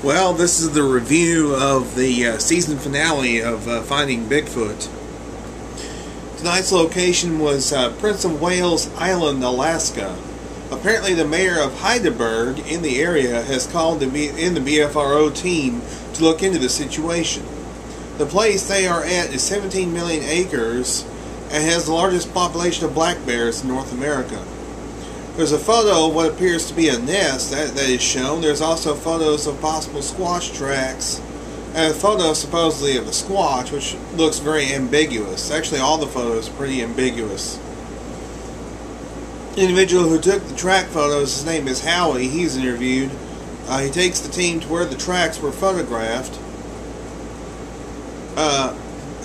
Well, this is the review of the season finale of Finding Bigfoot. Tonight's location was Prince of Wales Island, Alaska. Apparently the mayor of Heidelberg in the area has called in the BFRO team to look into the situation. The place they are at is 17 million acres and has the largest population of black bears in North America. There's a photo of what appears to be a nest that is shown. There's also photos of possible squash tracks and a photo supposedly of a squatch, which looks very ambiguous. Actually, all the photos are pretty ambiguous. The individual who took the track photos, his name is Howie. He's interviewed. He takes the team to where the tracks were photographed.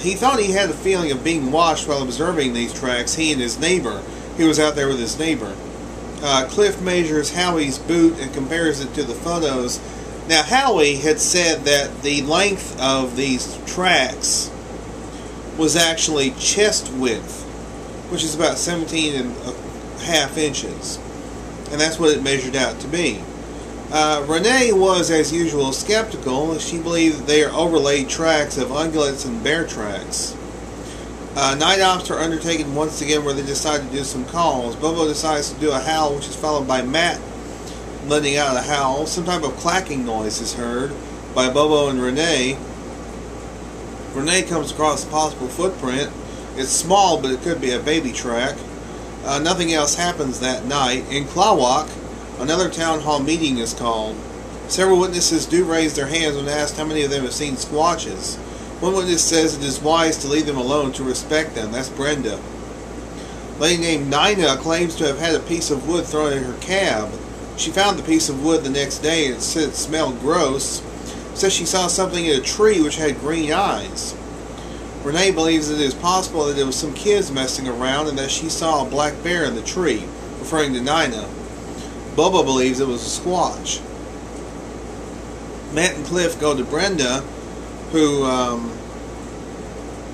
He thought he had a feeling of being watched while observing these tracks. He and his neighbor. He was out there with his neighbor. Cliff measures Howie's boot and compares it to the photos. Now, Howie had said that the length of these tracks was actually chest width, which is about 17.5 inches. And that's what it measured out to be. Renee was, as usual, skeptical. She believed that they are overlaid tracks of ungulates and bear tracks. Night ops are undertaken once again where they decide to do some calls. Bobo decides to do a howl, which is followed by Matt letting out a howl. Some type of clacking noise is heard by Bobo and Renee. Renee comes across a possible footprint. It's small, but it could be a baby track. Nothing else happens that night. In Klawak, another town hall meeting is called. Several witnesses do raise their hands when asked how many of them have seen squatches. One witness says it is wise to leave them alone, to respect them. That's Brenda. A lady named Nina claims to have had a piece of wood thrown in her cab. She found the piece of wood the next day and said it smelled gross. Says she saw something in a tree which had green eyes. Renee believes it is possible that it was some kids messing around and that she saw a black bear in the tree, referring to Nina. Bobo believes it was a squatch. Matt and Cliff go to Brenda, who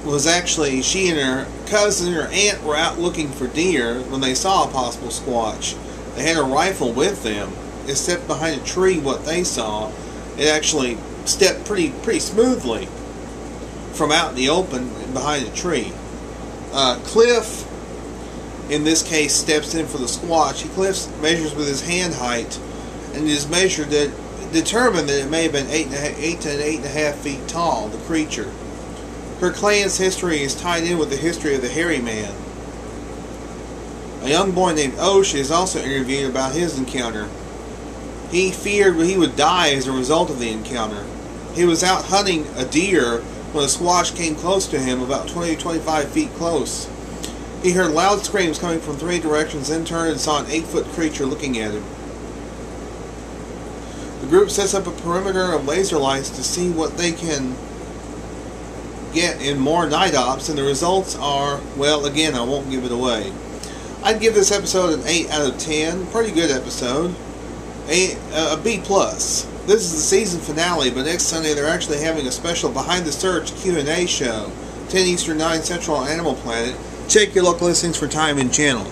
was actually, she and her cousin and her aunt were out looking for deer when they saw a possible squatch. They had a rifle with them. It stepped behind a tree. What they saw, it actually stepped pretty smoothly from out in the open behind a tree. Cliff, in this case, steps in for the squatch. Cliff measures with his hand height, and it is measured that determined that it may have been 8 to 8.5 feet tall, the creature. Her clan's history is tied in with the history of the hairy man. A young boy named Osh is also interviewed about his encounter. He feared he would die as a result of the encounter. He was out hunting a deer when a squatch came close to him, about 20 to 25 feet close. He heard loud screams coming from 3 directions, then turned and saw an 8-foot creature looking at him. The group sets up a perimeter of laser lights to see what they can get in more night ops, and the results are, well, again, I won't give it away. I'd give this episode an 8 out of 10. Pretty good episode. A B+. This is the season finale, but next Sunday they're actually having a special Behind the Search Q&A show. 10 Eastern, 9 Central on Animal Planet. Check your local listings for time and channel.